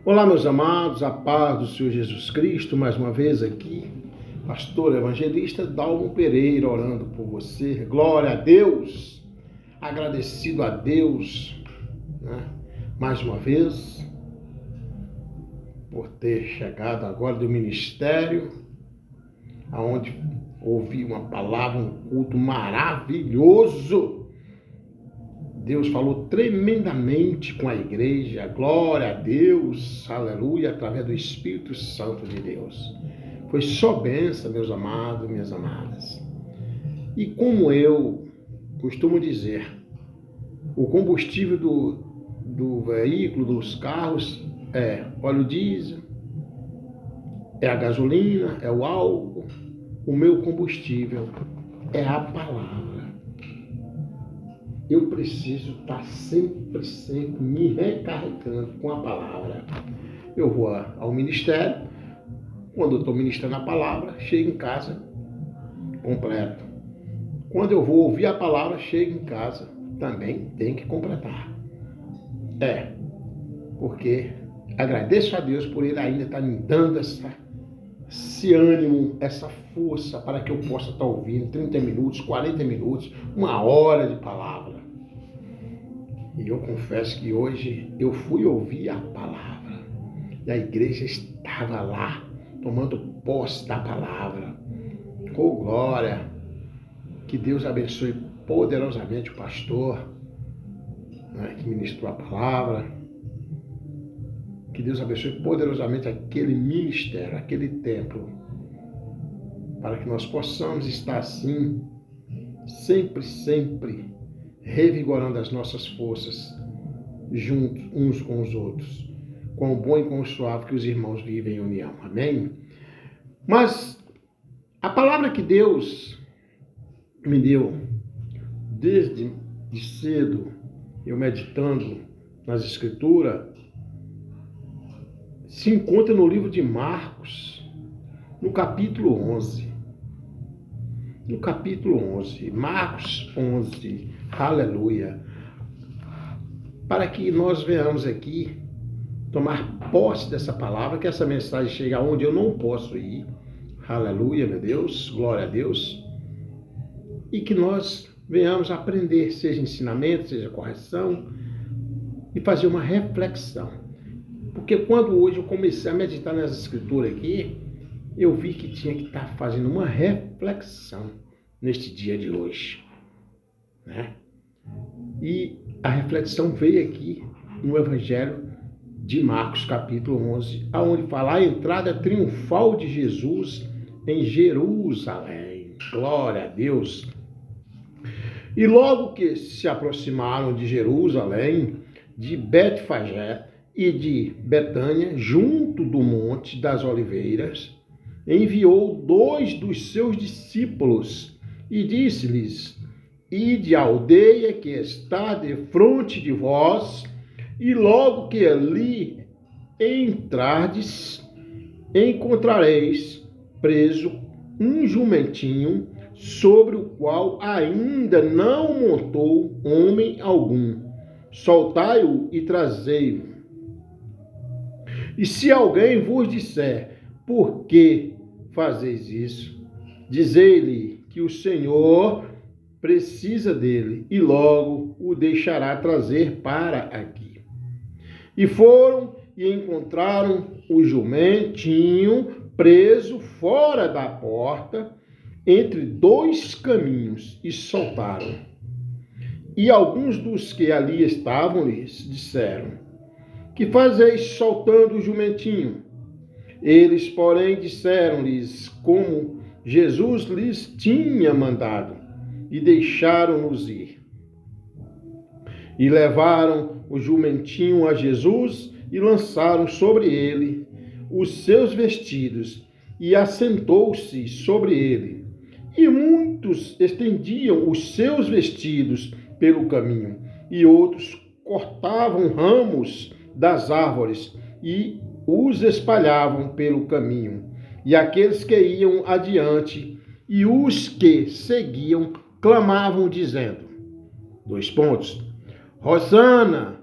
Olá, meus amados, a paz do Senhor Jesus Cristo, mais uma vez aqui, pastor evangelista Dalmo Pereira, orando por você. Glória a Deus, agradecido a Deus, né? Mais uma vez, por ter chegado agora do ministério, aonde ouvi uma palavra, um culto maravilhoso. Deus falou tremendamente com a igreja, glória a Deus, aleluia, através do Espírito Santo de Deus. Foi só bênção, meus amados, minhas amadas. E como eu costumo dizer, o combustível do veículo, dos carros, é óleo diesel, é a gasolina, é o álcool. O meu combustível é a palavra. Eu preciso estar sempre me recarregando com a palavra. Eu vou ao ministério, quando eu estou ministrando a palavra, chego em casa completo. Quando eu vou ouvir a palavra, chego em casa, também tem que completar. Porque agradeço a Deus por Ele ainda estar me dando esse ânimo, essa força para que eu possa estar ouvindo 30 minutos, 40 minutos, uma hora de palavra. E eu confesso que hoje eu fui ouvir a palavra e a igreja estava lá, tomando posse da palavra. Oh, glória! Que Deus abençoe poderosamente o pastor, né, que ministrou a palavra. Que Deus abençoe poderosamente aquele ministério, aquele templo, para que nós possamos estar assim, sempre revigorando as nossas forças, juntos uns com os outros, com o bom e com o suave que os irmãos vivem em união. Amém? Mas a palavra que Deus me deu, desde cedo, eu meditando nas Escrituras, se encontra no livro de Marcos, no capítulo 11. No capítulo 11, Marcos 11, aleluia. Para que nós venhamos aqui tomar posse dessa palavra, que essa mensagem chegue aonde eu não posso ir. Aleluia, meu Deus, glória a Deus. E que nós venhamos aprender, seja ensinamento, seja correção, e fazer uma reflexão. Porque quando hoje eu comecei a meditar nas escrituras aqui, eu vi que tinha que estar fazendo uma reflexão neste dia de hoje, né? E a reflexão veio aqui no Evangelho de Marcos, capítulo 11, aonde fala a entrada triunfal de Jesus em Jerusalém. Glória a Deus! E logo que se aproximaram de Jerusalém, de Betfagé e de Betânia, junto do Monte das Oliveiras, enviou 2 dos seus discípulos e disse-lhes: Ide à aldeia que está defronte de vós, e logo que ali entrardes, encontrareis preso um jumentinho, sobre o qual ainda não montou homem algum. Soltai-o e trazei-o. E se alguém vos disser: por que fazeis isso? Dizei-lhe que o Senhor precisa dele, e logo o deixará trazer para aqui. E foram e encontraram o jumentinho preso fora da porta, entre 2 caminhos, e soltaram. E alguns dos que ali estavam lhes disseram: que fazeis soltando o jumentinho? Eles, porém, disseram-lhes como Jesus lhes tinha mandado, e deixaram-nos ir. E levaram o jumentinho a Jesus e lançaram sobre ele os seus vestidos, e assentou-se sobre ele. E muitos estendiam os seus vestidos pelo caminho, e outros cortavam ramos das árvores e os espalhavam pelo caminho. E aqueles que iam adiante e os que seguiam clamavam, dizendo: Hosana,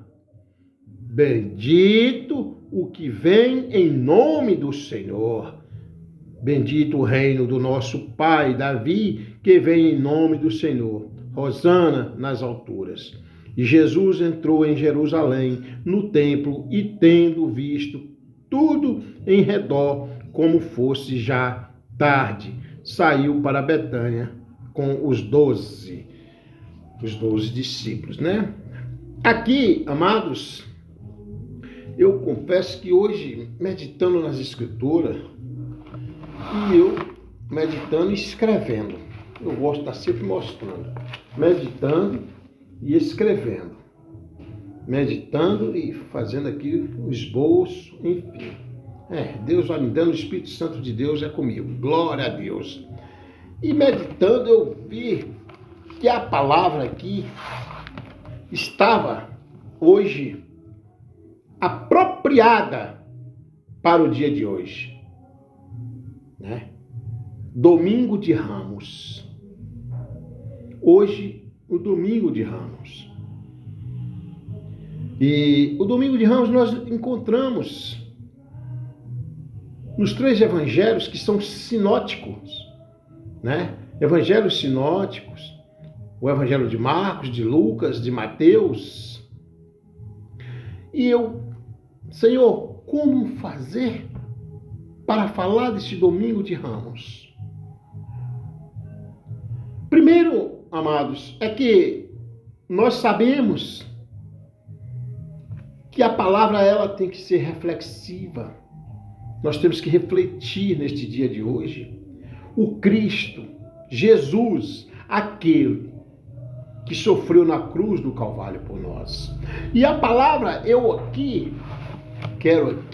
bendito o que vem em nome do Senhor. Bendito o reino do nosso pai Davi, que vem em nome do Senhor. Hosana nas alturas. E Jesus entrou em Jerusalém, no templo, e tendo visto tudo em redor, como fosse já tarde, saiu para Betânia com os 12 discípulos, né? Aqui, amados, eu confesso que hoje, meditando nas Escrituras, e eu meditando e escrevendo, eu gosto de estar sempre mostrando, meditando e escrevendo, meditando e fazendo aqui o esboço, enfim. Deus vai me dando, o Espírito Santo de Deus é comigo, glória a Deus. E meditando eu vi que a palavra aqui estava hoje apropriada para o dia de hoje, né? Domingo de Ramos. Hoje, o Domingo de Ramos. E o Domingo de Ramos nós encontramos nos 3 evangelhos que são sinóticos, né? Evangelhos sinóticos, o Evangelho de Marcos, de Lucas, de Mateus. E eu, Senhor, como fazer para falar desse Domingo de Ramos? Primeiro, amados, é que nós sabemos que a palavra ela tem que ser reflexiva. Nós temos que refletir neste dia de hoje. O Cristo, Jesus, aquele que sofreu na cruz do Calvário por nós. E a palavra, eu quero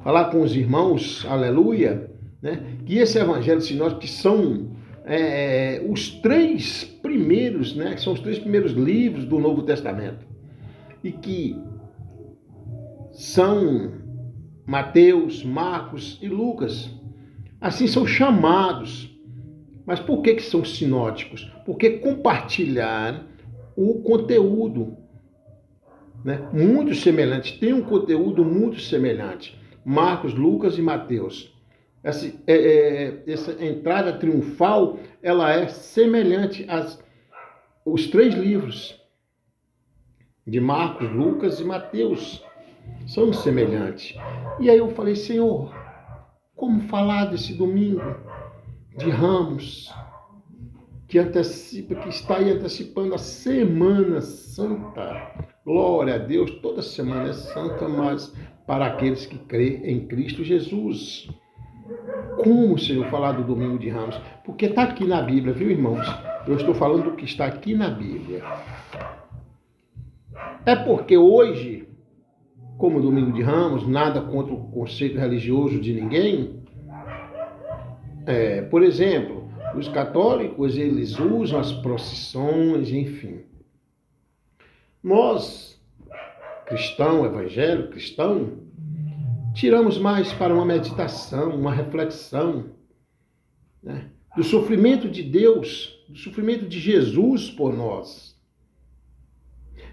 falar com os irmãos, aleluia, né? Que esse evangelho sinótico, que são os 3 primeiros, né? Que são os 3 primeiros livros do Novo Testamento. E que são Mateus, Marcos e Lucas. Assim são chamados. Mas por que são sinóticos? Porque compartilharam o conteúdo, né? Muito semelhante. Tem um conteúdo muito semelhante. Marcos, Lucas e Mateus. Essa entrada triunfal, ela é semelhante aos 3 livros de Marcos, Lucas e Mateus. São semelhantes. E aí eu falei, Senhor, como falar desse domingo de Ramos, que está aí antecipando a Semana Santa. Glória a Deus, toda semana é santa, mas para aqueles que crêem em Cristo Jesus. Como, Senhor, falar do Domingo de Ramos? Porque está aqui na Bíblia, viu, irmãos? Eu estou falando do que está aqui na Bíblia. É porque hoje, como Domingo de Ramos, nada contra o conceito religioso de ninguém. Por exemplo, os católicos, eles usam as procissões, enfim. Nós, evangélico cristão, tiramos mais para uma meditação, uma reflexão, né? Do sofrimento de Deus, do sofrimento de Jesus por nós.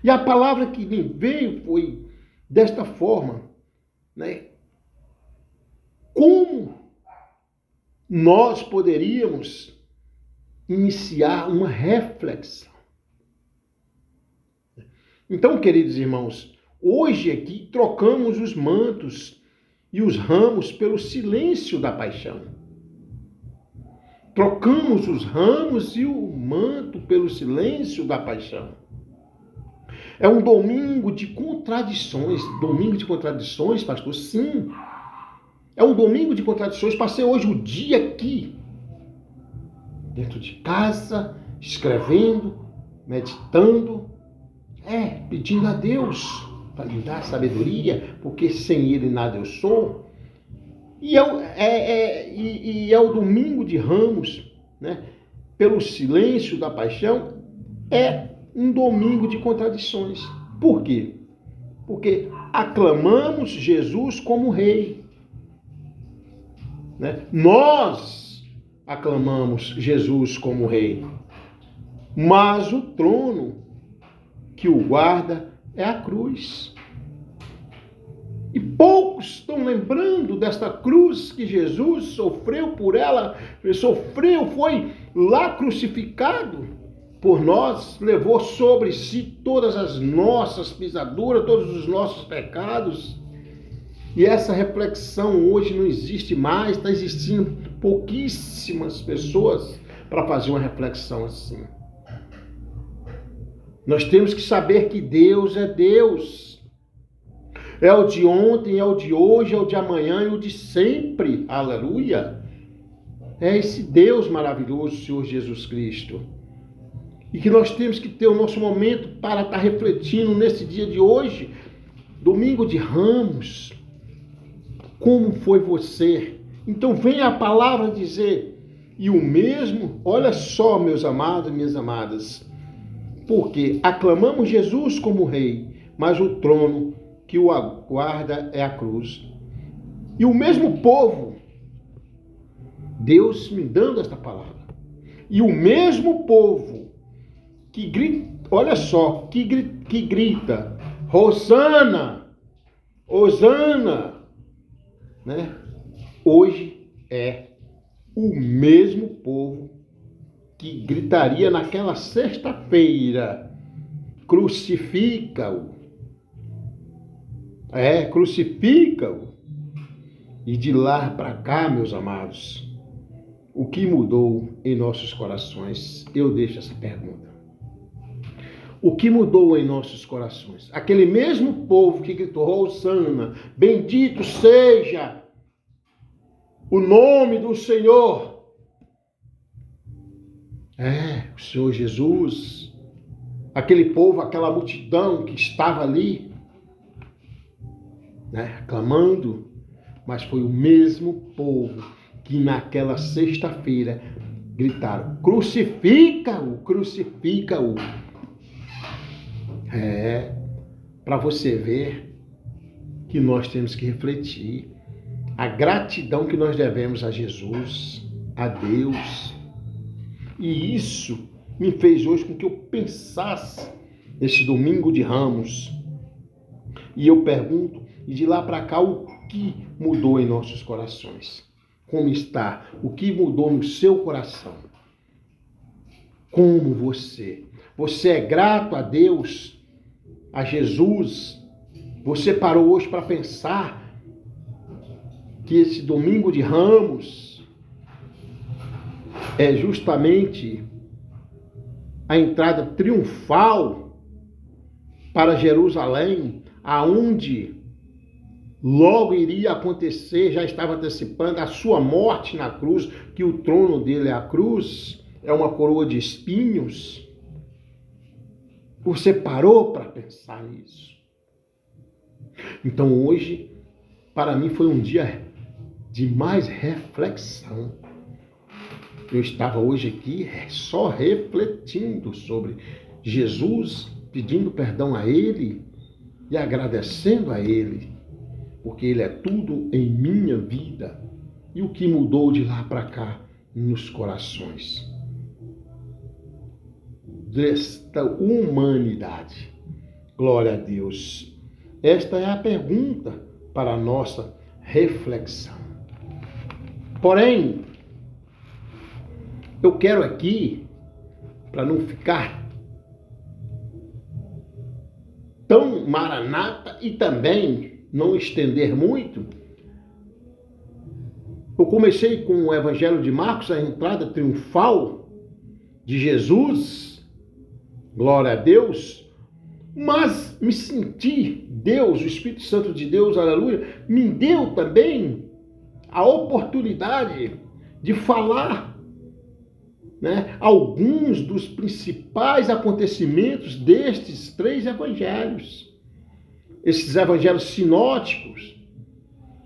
E a palavra que me veio foi desta forma, né? Como nós poderíamos iniciar uma reflexão? Então, queridos irmãos, hoje aqui trocamos os mantos e os ramos pelo silêncio da paixão. Trocamos os ramos e o manto pelo silêncio da paixão. É um domingo de contradições. Domingo de contradições, pastor? Sim. É um domingo de contradições. Passei hoje o dia aqui, dentro de casa, escrevendo, meditando, pedindo a Deus para lhe dar sabedoria, porque sem Ele nada eu sou. E é o domingo de Ramos, né? Pelo silêncio da paixão, é um domingo de contradições. Por quê? Porque aclamamos Jesus como rei, né? Nós aclamamos Jesus como rei, mas o trono que o guarda é a cruz. E poucos estão lembrando desta cruz que Jesus sofreu por ela, sofreu, foi lá crucificado por nós, levou sobre si todas as nossas pisaduras, todos os nossos pecados. E essa reflexão hoje não existe mais, está existindo pouquíssimas pessoas para fazer uma reflexão assim. Nós temos que saber que Deus é Deus. É o de ontem, é o de hoje, é o de amanhã e o de sempre. Aleluia! É esse Deus maravilhoso, Senhor Jesus Cristo. E que nós temos que ter o nosso momento para estar refletindo nesse dia de hoje, domingo de Ramos. Como foi você? Então vem a palavra dizer, e o mesmo, olha só, meus amados e minhas amadas, porque aclamamos Jesus como rei, mas o trono que o aguarda é a cruz. E o mesmo povo, Deus me dando esta palavra, e o mesmo povo que grita, olha só, que grita, Hosana, Hosana, né? Hoje é o mesmo povo que gritaria naquela sexta-feira, crucifica-o. Crucifica-o. E de lá para cá, meus amados, o que mudou em nossos corações? Eu deixo essa pergunta. O que mudou em nossos corações? Aquele mesmo povo que gritou, Hosana, bendito seja o nome do Senhor. O Senhor Jesus. Aquele povo, aquela multidão que estava ali, clamando, mas foi o mesmo povo que naquela sexta-feira gritaram, crucifica-o, crucifica-o. Para você ver que nós temos que refletir a gratidão que nós devemos a Jesus, a Deus. E isso me fez hoje com que eu pensasse nesse domingo de Ramos. E eu pergunto, e de lá para cá, o que mudou em nossos corações? Como está? O que mudou no seu coração? Como você? Você é grato a Deus, a Jesus? Você parou hoje para pensar que esse domingo de Ramos é justamente a entrada triunfal para Jerusalém, aonde logo iria acontecer, já estava antecipando a sua morte na cruz, que o trono dele é a cruz, é uma coroa de espinhos. Você parou para pensar nisso? Então hoje, para mim, foi um dia de mais reflexão. Eu estava hoje aqui só refletindo sobre Jesus, pedindo perdão a Ele e agradecendo a Ele, porque Ele é tudo em minha vida. E o que mudou de lá para cá nos corações desta humanidade? Glória a Deus. Esta é a pergunta para a nossa reflexão. Porém, eu quero aqui, para não ficar tão maranata e também não estender muito, eu comecei com o Evangelho de Marcos, a entrada triunfal de Jesus, glória a Deus, mas me senti, Deus, o Espírito Santo de Deus, aleluia, me deu também a oportunidade de falar alguns dos principais acontecimentos destes 3 evangelhos, esses evangelhos sinóticos,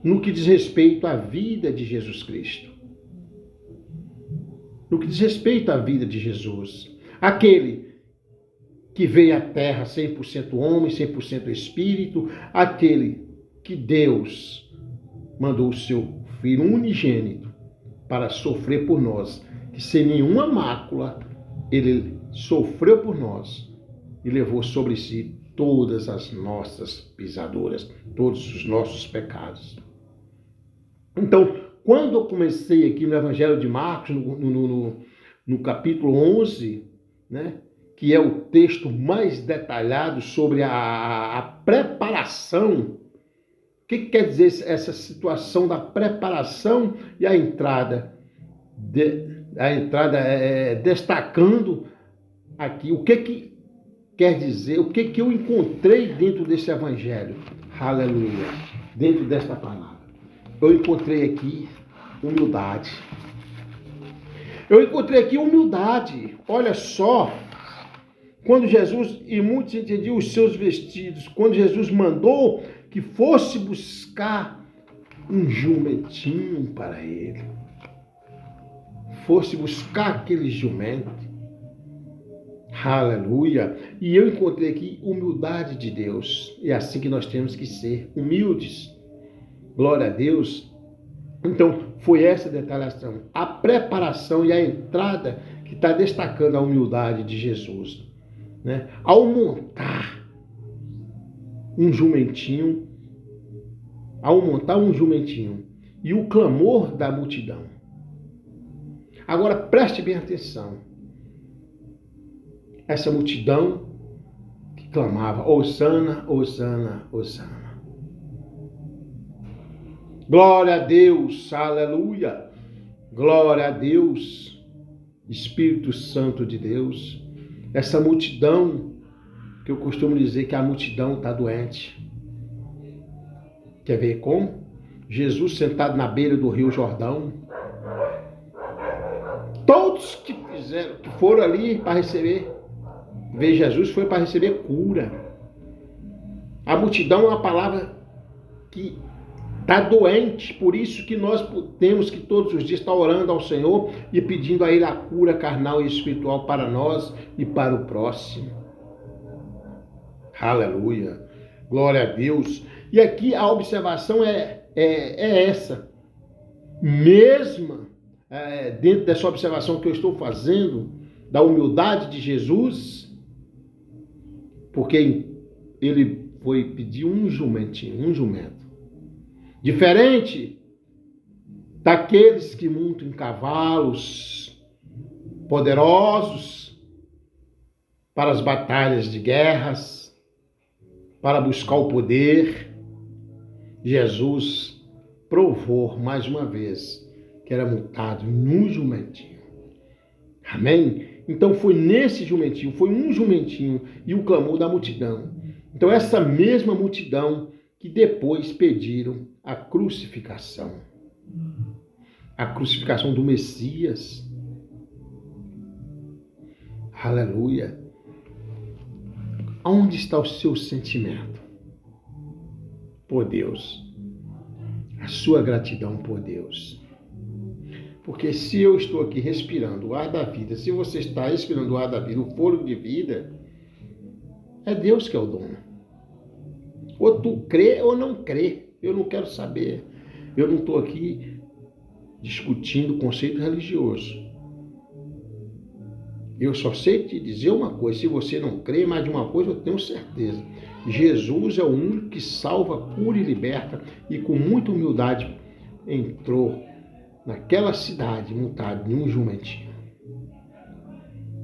no que diz respeito à vida de Jesus Cristo. No que diz respeito à vida de Jesus, aquele que veio à terra 100% homem, 100% espírito, aquele que Deus mandou o seu Filho unigênito para sofrer por nós, que sem nenhuma mácula, ele sofreu por nós e levou sobre si todas as nossas pisaduras, todos os nossos pecados. Então, quando eu comecei aqui no Evangelho de Marcos, no capítulo 11, né, que é o texto mais detalhado sobre a preparação, o que quer dizer essa situação da preparação e a entrada? Destacando aqui o que quer dizer, o que eu encontrei dentro desse evangelho. Aleluia. Dentro desta palavra. Eu encontrei aqui humildade. Olha só. Quando Jesus, e muitos entendiam os seus vestidos, quando Jesus mandou que fosse buscar um jumentinho para ele. Fosse buscar aquele jumento. Aleluia. E eu encontrei aqui humildade de Deus. É assim que nós temos que ser, humildes. Glória a Deus. Então, foi essa detalhação. A preparação e a entrada que está destacando a humildade de Jesus. Né? Ao montar um jumentinho, e o clamor da multidão. Agora preste bem atenção. Essa multidão que clamava, Hosana, Hosana, Hosana. Glória a Deus, aleluia. Glória a Deus, Espírito Santo de Deus. Essa multidão, que eu costumo dizer que a multidão está doente. Quer ver como? Jesus sentado na beira do Rio Jordão. Todos que foram ali para receber, ver Jesus, foi para receber cura. A multidão é uma palavra que está doente, por isso que nós temos que todos os dias estar orando ao Senhor e pedindo a Ele a cura carnal e espiritual para nós e para o próximo. Aleluia. Glória a Deus. E aqui a observação é essa. Mesma, dentro dessa observação que eu estou fazendo, da humildade de Jesus, porque ele foi pedir um jumento. Diferente daqueles que montam em cavalos poderosos para as batalhas de guerras, para buscar o poder, Jesus provou mais uma vez que era montado num jumentinho. Amém? Então foi nesse jumentinho, foi um jumentinho e o clamor da multidão. Então essa mesma multidão que depois pediram a crucificação do Messias. Aleluia. Onde está o seu sentimento por Deus? A sua gratidão por Deus. Porque se eu estou aqui respirando o ar da vida, se você está respirando o ar da vida, o fôlego de vida, é Deus que é o dono. Ou tu crê ou não crê. Eu não quero saber. Eu não estou aqui discutindo conceito religioso. Eu só sei te dizer uma coisa. Se você não crê, mas de uma coisa eu tenho certeza. Jesus é o único que salva, cura e liberta. E com muita humildade entrou naquela cidade montado em um jumentinho.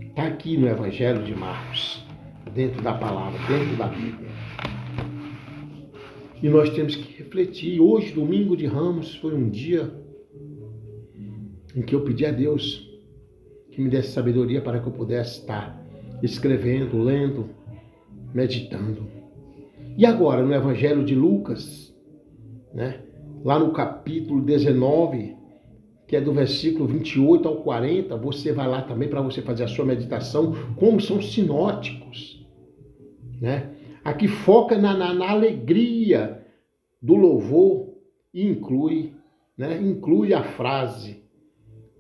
Está aqui no Evangelho de Marcos, dentro da palavra, dentro da Bíblia. E nós temos que refletir. Hoje, domingo de Ramos, foi um dia em que eu pedi a Deus que me desse sabedoria para que eu pudesse estar escrevendo, lendo, meditando. E agora, no Evangelho de Lucas, né, lá no capítulo 19, que é do versículo 28 ao 40, você vai lá também para você fazer a sua meditação, como são sinóticos, né? Aqui foca na alegria do louvor e inclui a frase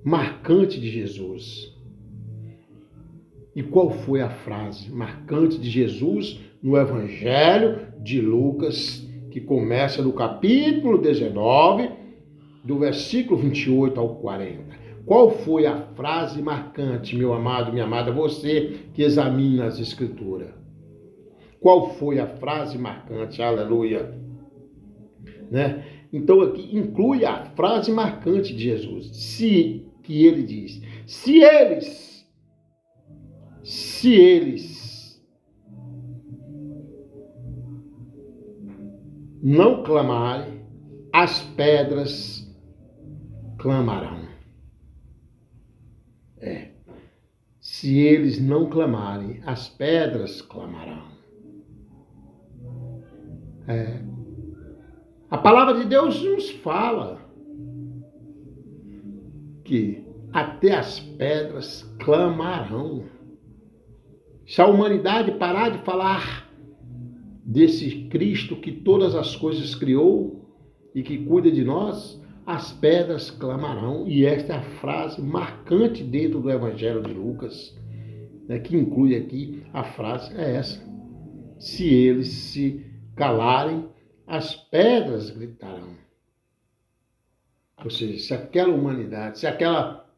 marcante de Jesus. E qual foi a frase marcante de Jesus no Evangelho de Lucas, que começa no capítulo 19, do versículo 28 ao 40? Qual foi a frase marcante, meu amado, minha amada, você que examina as Escrituras? qual foi a frase marcante, aleluia, né? Então aqui inclui a frase marcante de Jesus, que ele diz, se eles não clamarem, as pedras clamarão. Se eles não clamarem, as pedras clamarão. A palavra de Deus nos fala que até as pedras clamarão. Se a humanidade parar de falar desse Cristo que todas as coisas criou e que cuida de nós, as pedras clamarão. E esta é a frase marcante dentro do Evangelho de Lucas, né, que inclui aqui a frase é essa. Se eles se calarem, as pedras gritarão. Ou seja, se aquela humanidade, se aquela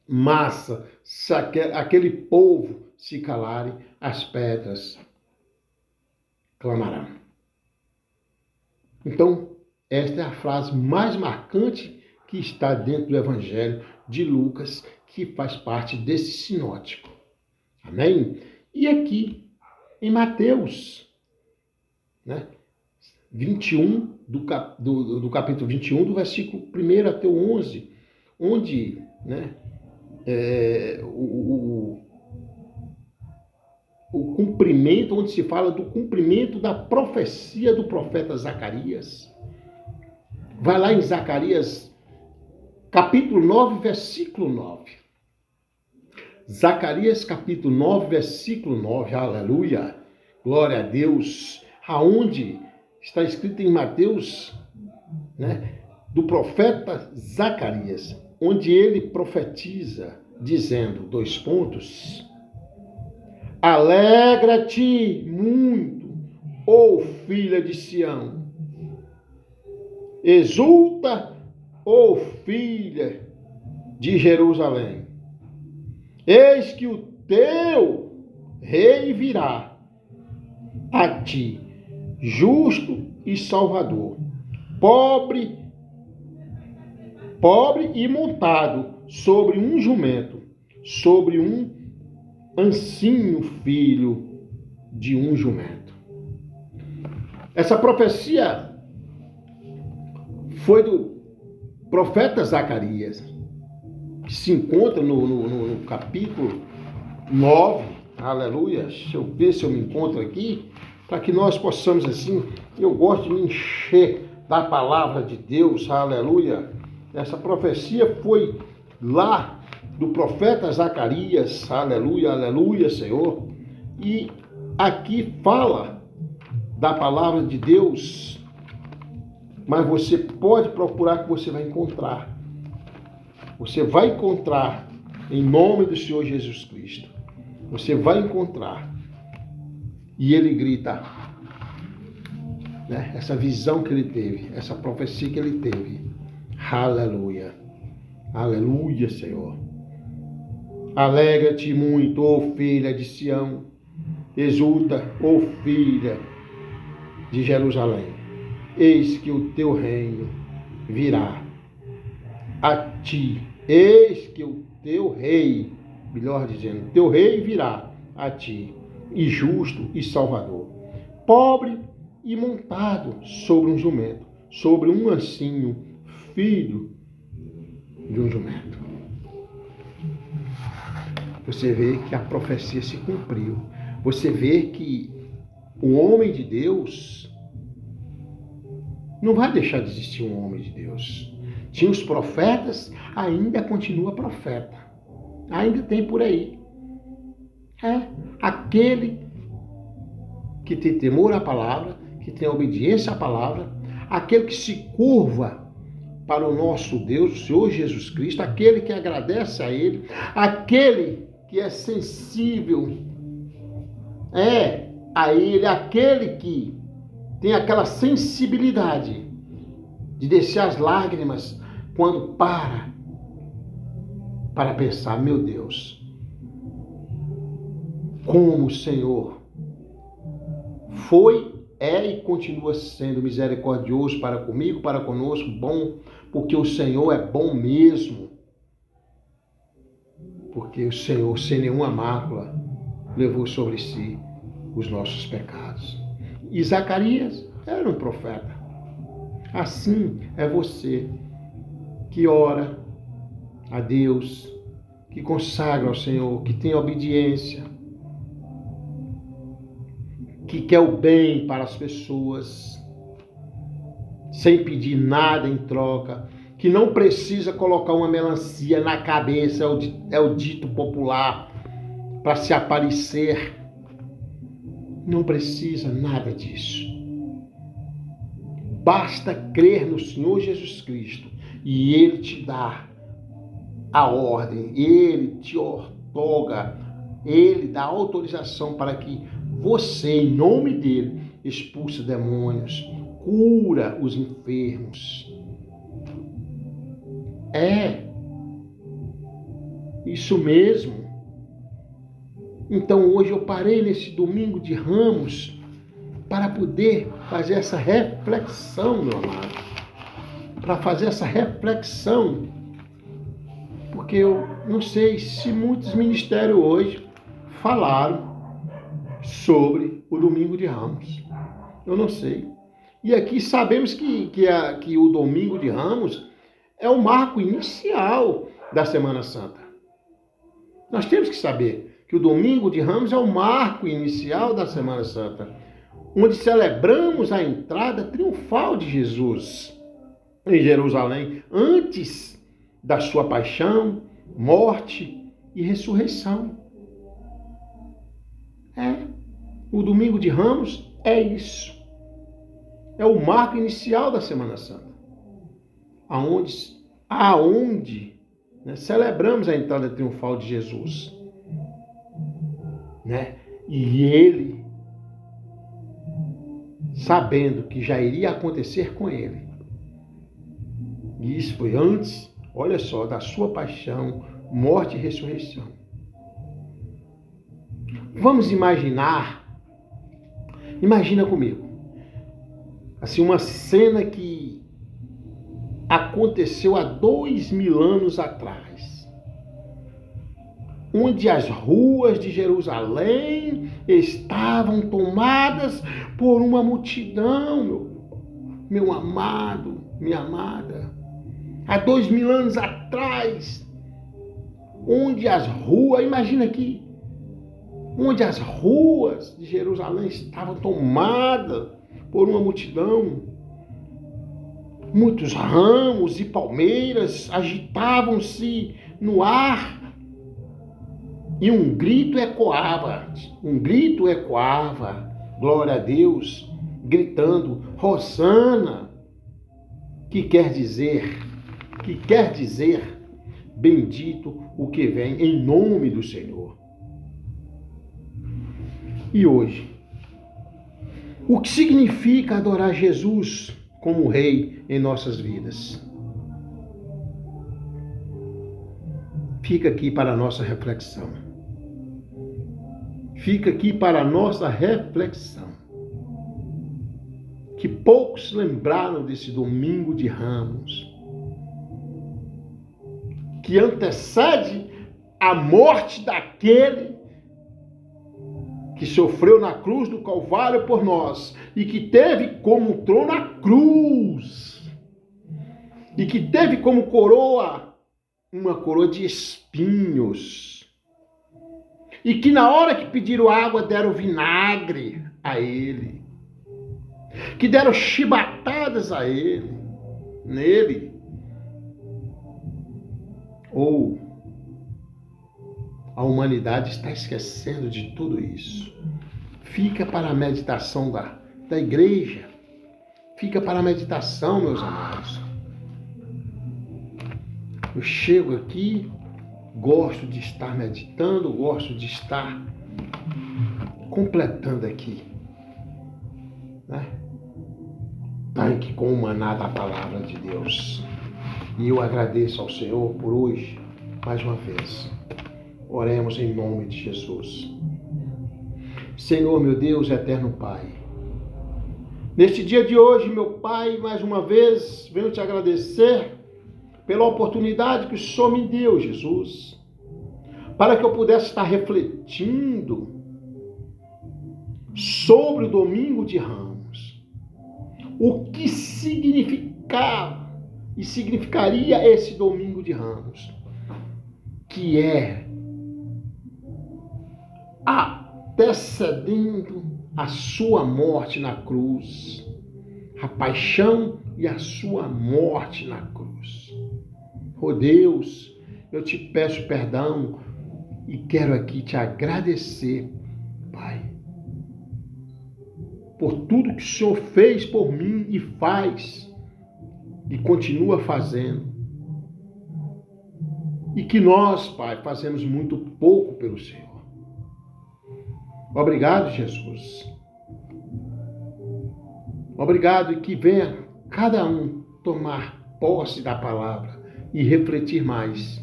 massa, se aquele povo se calarem, as pedras clamarão. Então, esta é a frase mais marcante que está dentro do Evangelho de Lucas, que faz parte desse sinótico. Amém? E aqui, em Mateus, né, 21, do capítulo 21, do versículo 1 até o 11, onde, né, o cumprimento, onde se fala do cumprimento da profecia do profeta Zacarias. Vai lá em Zacarias, capítulo 9, versículo 9. Zacarias, capítulo 9, versículo 9, aleluia, glória a Deus, aonde está escrito em Mateus, né, do profeta Zacarias, onde ele profetiza, dizendo, alegra-te muito, ó filha de Sião, exulta, ó filha de Jerusalém, eis que o teu rei virá a ti, justo e salvador, pobre e montado sobre um jumento, sobre um ancinho, filho de um jumento. Essa profecia foi do profeta Zacarias, que se encontra no capítulo 9, aleluia. Deixa eu ver se eu me encontro aqui, para que nós possamos assim, eu gosto de me encher da palavra de Deus, aleluia. Essa profecia foi lá do profeta Zacarias, aleluia, aleluia, Senhor. E aqui fala da palavra de Deus, mas você pode procurar que você vai encontrar. Você vai encontrar em nome do Senhor Jesus Cristo. Você vai encontrar. E ele grita, né, essa visão que ele teve, essa profecia que ele teve. Aleluia. Aleluia, Senhor. Alegra-te muito, ó filha de Sião. Exulta, ó filha de Jerusalém. Eis que o teu reino virá a ti. Eis que o teu rei, melhor dizendo, teu rei virá a ti, e justo e salvador, pobre e montado sobre um jumento, sobre um ancinho, filho de um jumento. Você vê que a profecia se cumpriu. Você vê que o homem de Deus não vai deixar de existir um homem de Deus. Tinha os profetas, ainda continua profeta. Ainda tem por aí. Aquele que tem temor à palavra, que tem obediência à palavra, aquele que se curva para o nosso Deus, o Senhor Jesus Cristo, aquele que agradece a Ele, aquele que é sensível a Ele, aquele que tem aquela sensibilidade de descer as lágrimas quando para pensar, meu Deus, como o Senhor foi, é e continua sendo misericordioso para comigo, para conosco, bom, porque o Senhor é bom mesmo. Porque o Senhor, sem nenhuma mácula, levou sobre si os nossos pecados. E Zacarias era um profeta. Assim é você que ora a Deus, que consagra ao Senhor, que tem obediência, que quer o bem para as pessoas, sem pedir nada em troca, que não precisa colocar uma melancia na cabeça, é o dito popular, para se aparecer. Não precisa nada disso. Basta crer no Senhor Jesus Cristo e Ele te dá a ordem, Ele te outorga, Ele dá autorização para que você, em nome dEle, expulse demônios, cura os enfermos. É isso mesmo. Então hoje eu parei nesse domingo de Ramos para poder fazer essa reflexão, meu amado. Para fazer essa reflexão. Porque eu não sei se muitos ministérios hoje falaram sobre o domingo de Ramos. Eu não sei. E aqui sabemos que o domingo de Ramos é o marco inicial da Semana Santa. Nós temos que saber que o domingo de Ramos é o marco inicial da Semana Santa, onde celebramos a entrada triunfal de Jesus em Jerusalém, antes da sua paixão, morte e ressurreição. O domingo de Ramos é isso. É o marco inicial da Semana Santa, aonde celebramos a entrada triunfal de Jesus. E ele, sabendo que já iria acontecer com ele, e isso foi antes, olha só, da sua paixão, morte e ressurreição. Vamos imagina comigo, assim, uma cena que aconteceu há 2000 anos atrás, onde as ruas de Jerusalém estavam tomadas por uma multidão, meu amado, minha amada. Há 2000 anos atrás, onde as ruas, imagina aqui, onde as ruas de Jerusalém estavam tomadas por uma multidão. Muitos ramos e palmeiras agitavam-se no ar e um grito ecoava, glória a Deus, gritando, Hosana, que quer dizer, bendito o que vem em nome do Senhor. E hoje, o que significa adorar Jesus como Rei em nossas vidas? Fica aqui para a nossa reflexão. Que poucos lembraram desse domingo de Ramos, que antecede a morte daquele que sofreu na cruz do Calvário por nós e que teve como trono a cruz e que teve como coroa uma coroa de espinhos e que na hora que pediram água deram vinagre a ele, que deram chibatadas a ele, nele. Ou a humanidade está esquecendo de tudo isso. Fica para a meditação da igreja. Fica para a meditação, meus amados. Eu chego aqui, gosto de estar meditando, gosto de estar completando aqui, Tanque com o maná da palavra de Deus. E eu agradeço ao Senhor por hoje, mais uma vez. Oremos em nome de Jesus. Senhor, meu Deus, eterno Pai, Neste dia de hoje, meu Pai, mais uma vez, venho te agradecer pela oportunidade que o Senhor me deu, Jesus, para que eu pudesse estar refletindo sobre o Domingo de Ramos. O que significava e significaria esse Domingo de Ramos, que é antecedendo a sua morte na cruz, a paixão e a sua morte na cruz. Oh Deus, eu te peço perdão e quero aqui te agradecer, Pai, por tudo que o Senhor fez por mim e faz e continua fazendo. E que nós, Pai, fazemos muito pouco pelo Senhor. Obrigado, Jesus. Obrigado, e que venha cada um tomar posse da palavra e refletir mais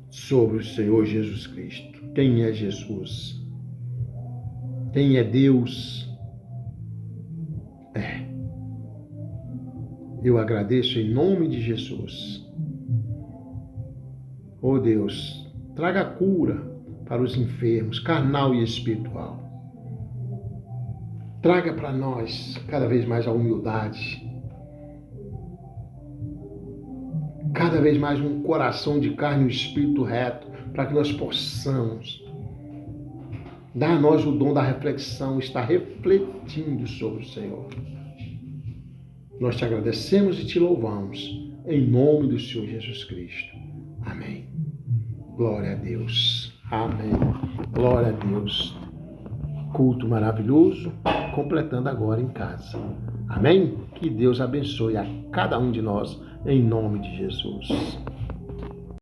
sobre o Senhor Jesus Cristo. Quem é Jesus? Quem é Deus? Eu agradeço em nome de Jesus. Oh Deus, traga cura para os enfermos, carnal e espiritual. Traga para nós cada vez mais a humildade, cada vez mais um coração de carne e um espírito reto, para que nós possamos dar a nós o dom da reflexão, estar refletindo sobre o Senhor. Nós te agradecemos e te louvamos, em nome do Senhor Jesus Cristo. Amém. Glória a Deus. Amém. Glória a Deus. Culto maravilhoso, completando agora em casa. Amém? Que Deus abençoe a cada um de nós, em nome de Jesus.